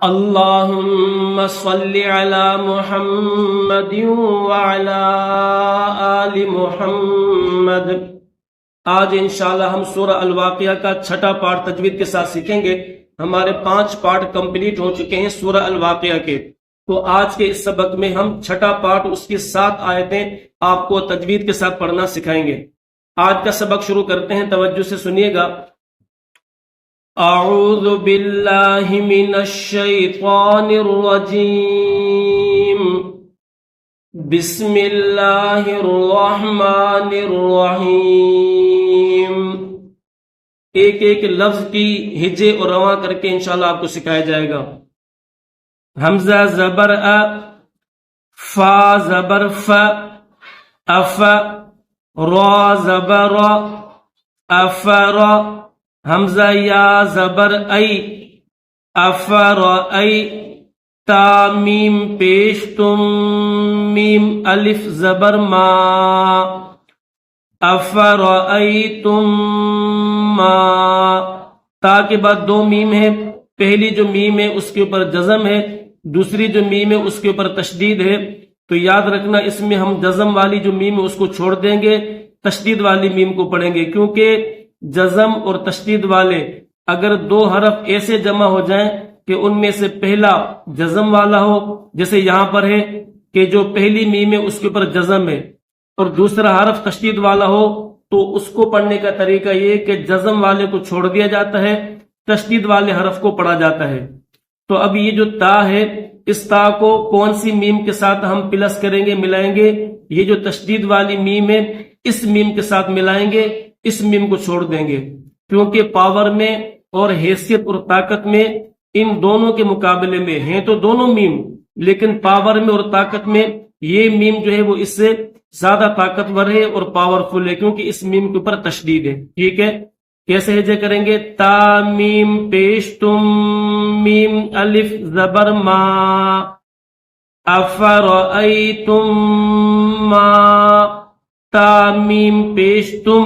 اللہم صلی علی محمد وعلی آل محمد۔ آج انشاءاللہ ہم سورہ الواقعہ کا چھٹا پارٹ تجوید کے ساتھ سیکھیں گے۔ ہمارے 5 پارٹ کمپلیٹ ہو چکے ہیں سورہ الواقعہ کے، تو آج کے اس سبق میں ہم چھٹا پارٹ اس کی 7 آیتیں آپ کو تجوید کے ساتھ پڑھنا سکھائیں گے۔ آج کا سبق شروع کرتے ہیں، توجہ سے سنیے گا۔ اعوذ باللہ من الشیطان الرجیم، بسم اللہ الرحمن الرحیم۔ ایک ایک لفظ کی ہجے اور رواں کر کے انشاءاللہ آپ کو سکھایا جائے گا۔ حمزہ زبر ا، فا زبر ف، اف، را زبر افر، حمزہ یا زبر ای، افر ای، تا میم پیش تم، میم الف زبر ما، افر ای تم ما۔ تا کے بعد 2 میم ہے، پہلی جو میم ہے اس کے اوپر جزم ہے، دوسری جو میم ہے اس کے اوپر تشدید ہے۔ تو یاد رکھنا اس میں ہم جزم والی جو میم ہے اس کو چھوڑ دیں گے، تشدید والی میم کو پڑھیں گے، کیونکہ جزم اور تشدید والے اگر 2 حرف ایسے جمع ہو جائیں کہ ان میں سے پہلا جزم والا ہو، جیسے یہاں پر ہے کہ جو پہلی میم ہے اس کے اوپر جزم ہے اور دوسرا حرف تشدید والا ہو، تو اس کو پڑھنے کا طریقہ یہ کہ جزم والے کو چھوڑ دیا جاتا ہے، تشدید والے حرف کو پڑھا جاتا ہے۔ تو اب یہ جو تا ہے، اس تا کو کون سی میم کے ساتھ ہم پلس کریں گے، ملائیں گے؟ یہ جو تشدید والی میم ہے اس میم کے ساتھ ملائیں گے، اس میم کو چھوڑ دیں گے، کیونکہ پاور میں اور حیثیت اور طاقت میں ان دونوں کے مقابلے میں ہیں تو دونوں میم، لیکن پاور میں اور طاقت میں یہ میم جو ہے وہ اس سے زیادہ طاقتور ہے اور پاورفل ہے، کیونکہ اس میم کے اوپر تشدید ہے۔ ٹھیک ہے، کیسے ہجے کریں گے؟ تا میم پیش تم، میم الف زبر ما، افرأیتم ما، تا میم پیش تم،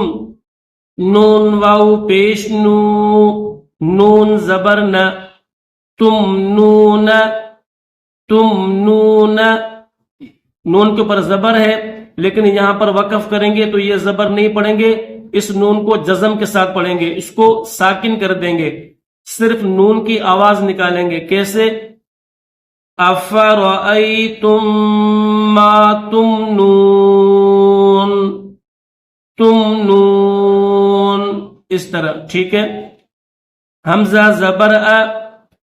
نون واو پیش نو، نون زبر ن، تم نون، تم نون، نون کے اوپر زبر ہے لیکن یہاں پر وقف کریں گے تو یہ زبر نہیں پڑھیں گے، اس نون کو جزم کے ساتھ پڑھیں گے، اس کو ساکن کر دیں گے، صرف نون کی آواز نکالیں گے۔ کیسے؟ افرأیتم ما تمنون، تمنون، اس طرح۔ ٹھیک ہے، حمزہ زبر ا،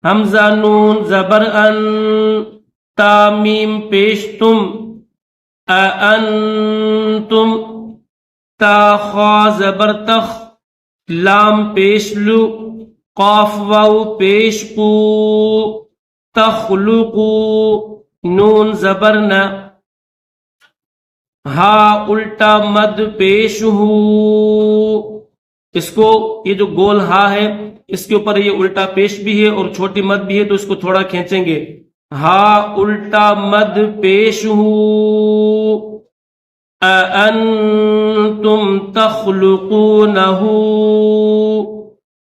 حمزہ نون زبر ان، تا میم پیش تم، انتم، تا خا زبر تخ، لام پیش لو، قاف واو پیش قو، تخلقو، نون زبر ن، ہا الٹا مد پیش ہو، اس کو یہ جو گول ہا ہے اس کے اوپر یہ الٹا پیش بھی ہے اور چھوٹی مد بھی ہے، تو اس کو تھوڑا کھینچیں گے، ہا الٹا مد پیش ہو، اَأَنْتُمْ تَخْلُقُونَهُ،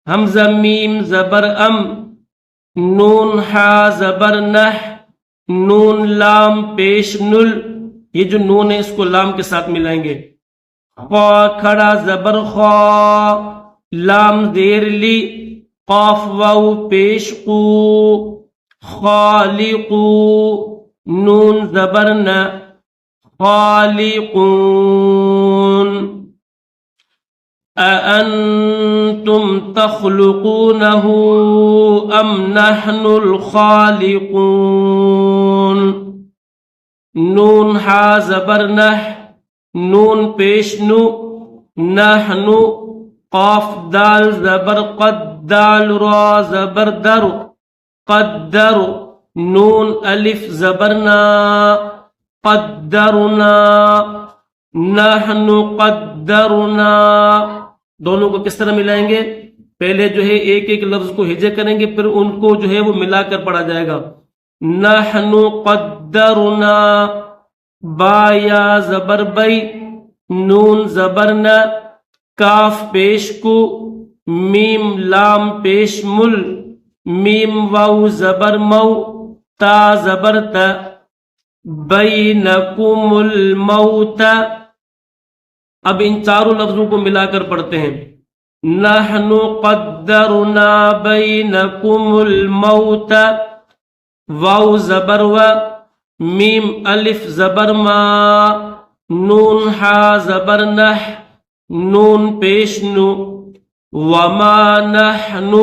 حمزہ میم زبر ام، نون ہا زبر نح، نون لام پیش نل، یہ جو نون ہے اس کو لام کے ساتھ ملائیں گے، خا کھڑا زبر خا، لام زیر لی، قاف واو پیش قو، خالقو، نون زبر ن، خالقون، اَأَنْتُمْ تَخْلُقُونَهُ أَمْ نَحْنُ الْخَالِقُونَ، نون ہا زبر نح، نون پیش نو، نحن، قاف دال زبر قد، دال را زبر در، قدر، نون الف زبر نا، قدرنا، نحن قدرنا۔ دونوں کو کس طرح ملائیں گے؟ پہلے جو ہے ایک ایک لفظ کو ہجے کریں گے، پھر ان کو جو ہے وہ ملا کر پڑھا جائے گا۔ نحن قدرنا، با یا زبر بئی، نون زبر ن، کاف پیش کو، میم لام پیش مل، میم واو زبر مو، تا زبر تا، بینکم الموت. اب ان چاروں لفظوں کو ملا کر پڑھتے ہیں. نحن قدرنا بینکم الموت، واو زبر و، میم الف زبر ما، نون ہا زبر نح، نون پیش نو، وما نحن.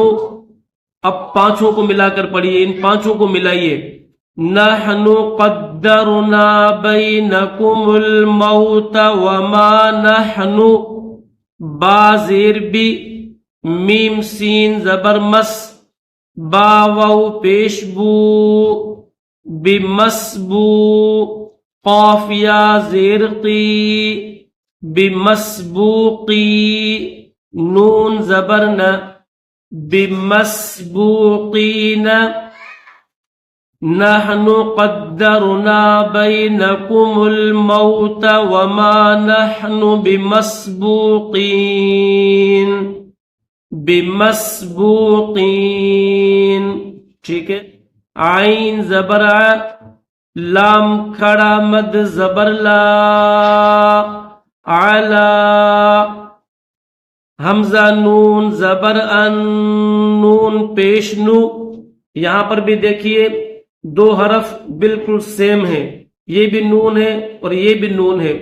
اب پانچوں کو ملا کر پڑھیے، ان پانچوں کو ملائیے. نحن قدرنا بینکم الموت وما نحن، با زیر بی، میم سین زبر مس، با واو پیش بو، بمسبو، قاف یا زیر قی، بمسبوقی، نون زبر ن، بمسبوقین. نحن قدرنا بینکم الموت وما نحن بمسبوقین، بمسبوقین. ٹھیک ہے. عین زبر ع، لام کھڑا مد زبر لا، علا. حمزہ نون زبر ان، نون پیش نو. یہاں پر بھی دیکھیے دو حرف بالکل سیم ہے، یہ بھی نون ہے اور یہ بھی نون ہے.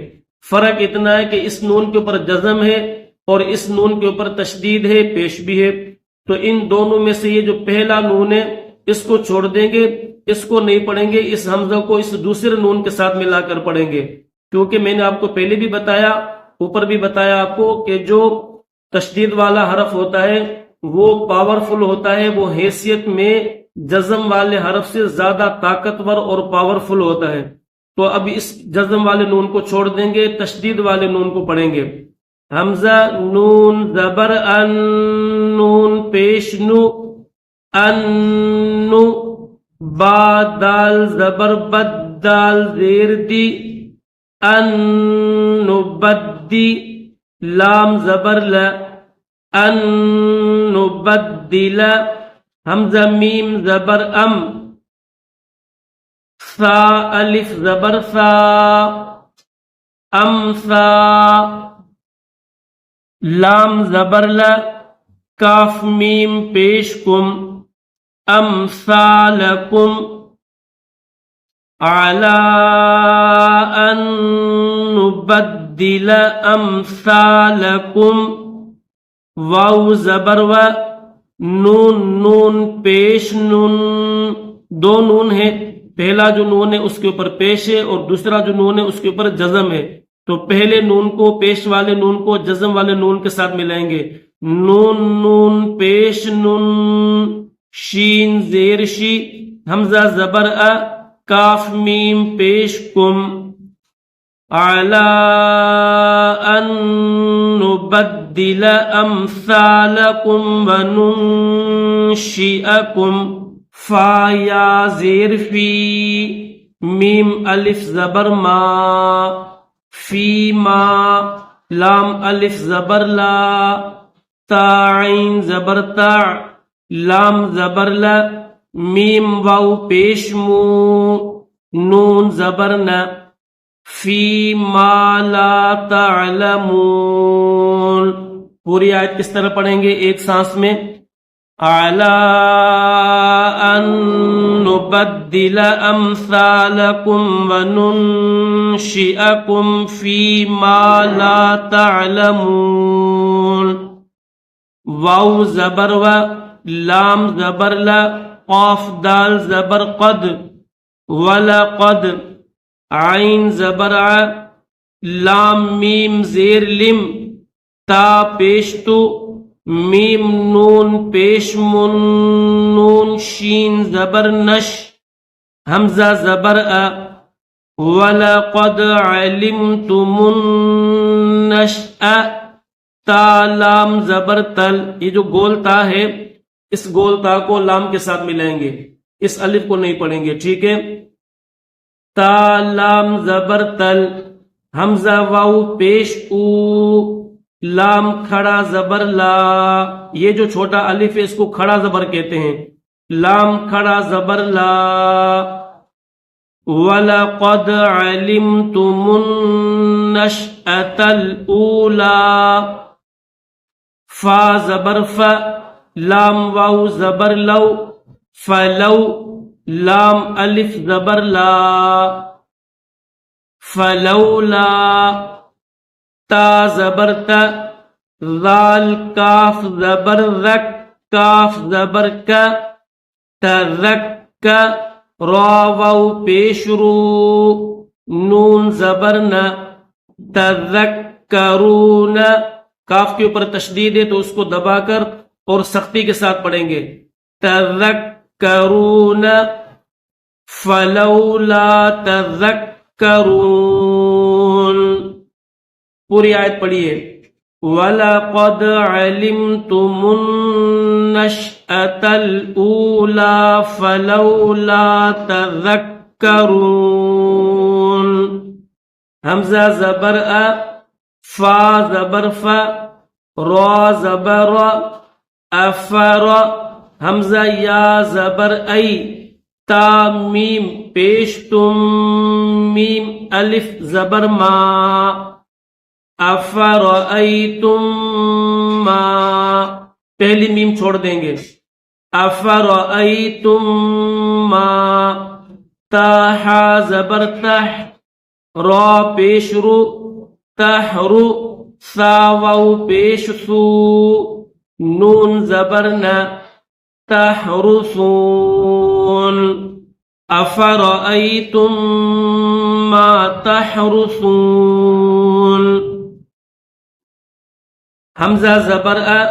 فرق اتنا ہے کہ اس نون کے اوپر جزم ہے اور اس نون کے اوپر تشدید ہے، پیش بھی ہے. تو ان دونوں میں سے یہ جو پہلا نون ہے اس کو چھوڑ دیں گے، اس کو نہیں پڑھیں گے، اس حمزہ کو اس دوسرے نون کے ساتھ ملا کر پڑھیں گے. کیونکہ میں نے آپ کو پہلے بھی بتایا، اوپر بھی بتایا آپ کو کہ جو تشدید والا حرف ہوتا ہے وہ پاورفل ہوتا ہے، وہ حیثیت میں جزم والے حرف سے زیادہ طاقتور اور پاورفل ہوتا ہے. تو اب اس جزم والے نون کو چھوڑ دیں گے، تشدید والے نون کو پڑھیں گے. حمزہ نون زبر ان، نون پیش نو، ان، با دال زبر بد، دال زیر دی، ان بدی، لام زبر ل، ان بدل. حمزہ میم زبر ام، ثا الف زبر ثا، ام ثا. لام زبر ل، کاف میم پیش کم، امثالکم. علی ان نبدل امثالکم، واو زبر و، نون نون پیش نون. دو نون ہے، پہلا جو نون ہے اس کے اوپر پیش ہے اور دوسرا جو نون ہے اس کے اوپر جزم ہے. تو پہلے نون کو، پیش والے نون کو جزم والے نون کے ساتھ ملائیں گے. نون نون پیش نون، شین زیر شی، حمزہ زبر ا، کاف میم پیش کم. علی ان نبدل امثالکم وننشئکم، فا یا زیر فی، میم الف زبر ما، فی ما. لام الف زبر لا، تا عین زبر تا، لام زبر لا، میم واو پیش مو، نون زبر نا، فی ما لا تعلمون. پوری آیت کس طرح پڑھیں گے؟ ایک سانس میں. علی ان نبدل امثالکم وننشئکم فی ما لا تعلمون. واو زبر و، لام زبر لا، قاف دال زبر قد، ولقد. عین زبر ع، لام میم زیر لم، تا پیش تو، میم نون پیش من، نون شین زبر نش، حمزہ زبر ا، وَلَقَدْ عَلِمْتُمُ النَّشْأَ، تا لام زبر تل. یہ جو گول تا ہے اس گول تا کو لام کے ساتھ ملائیں گے، اس الف کو نہیں پڑھیں گے. ٹھیک ہے. تا لام زبر تل، حمزہ واو پیش او، لام کھڑا زبر لا. یہ جو چھوٹا الف ہے اس کو کھڑا زبر کہتے ہیں. لام کھڑا زبر لا، وَلَقَدْ عَلِمْتُمُ النَّشْأَةَ الْأُولَى، فا زبر فا، لام واو زبر لو، فلو، لام الف زبر لا، فلولا، تا زبر تا، ذال کاف زبر رک، کاف زبر کا، تذک، را واو پیش رو، نون زبر نہ، تذکرون، کاف کے اوپر تشدید ہے تو اس کو دبا کر اور سختی کے ساتھ پڑھیں گے، تذکرون، فلولا تذکرون۔ پوری آیت پڑھیے، وَلَقَدْ عَلِمْتُمُ النَّشْأَةَ الْأُولَى فَلَوْلَا تَذَكَّرُونَ۔ حمزہ زبر ا، فا زبر فا، را زبر افر، حمزہ یا زبر ای، تا میم پیش تم، میم الف زبر ما، افرأیتم ما، پہلی میم چھوڑ دیں گے، افرأیتم ما، تاہا زبر تح، را پیش رو، تحرو، سا واو پیش سو، نون زبر نہ، تحرسون، افرأیتم ما تحرسون۔ حمزہ زبر ا،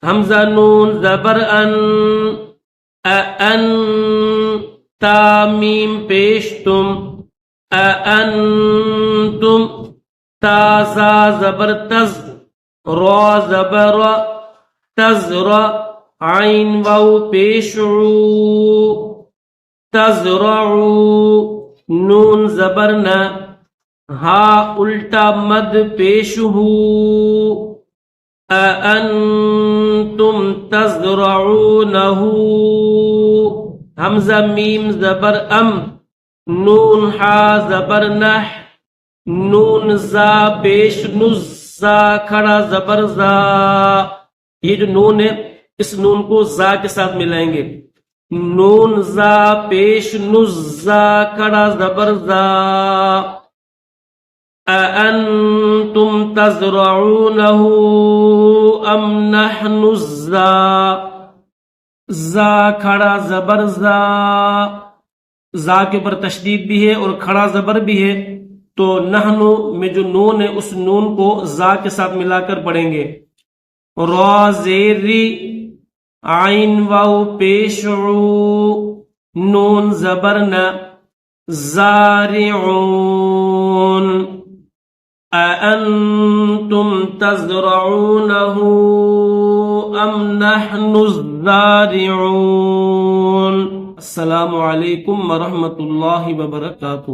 حمزہ نون زبر ان، ان، تا میم پیش تم، انتم، تا زا زبر تز، را زبر تزرع، عین واو پیش عو، تزرعو، نون زبر نہ، ہا الٹا مد پیش ہو، أأنتم تزرعونه، حمزہ میم زبر ام، نون ہا زبر نح، نون زا پیش نز، زا کھڑا زبر زا، یہ جو نون ہے اس نون کو زا کے ساتھ ملائیں گے، نون زا پیش نز، زا کھڑا زبر زا، أأنتم تزرعونه ام نحن الزا، زا کھڑا زبر زا، زا کے اوپر تشدید بھی ہے اور کھڑا زبر بھی ہے، تو نحنو میں جو نون ہے اس نون کو زا کے ساتھ ملا کر پڑھیں گے، را زیری، عین واو پیش عو، نون زبر نہ، زارعون، أأنتم تزرعونه أم نحن الزارعون۔ السلام علیکم ورحمۃ اللہ وبرکاتہ۔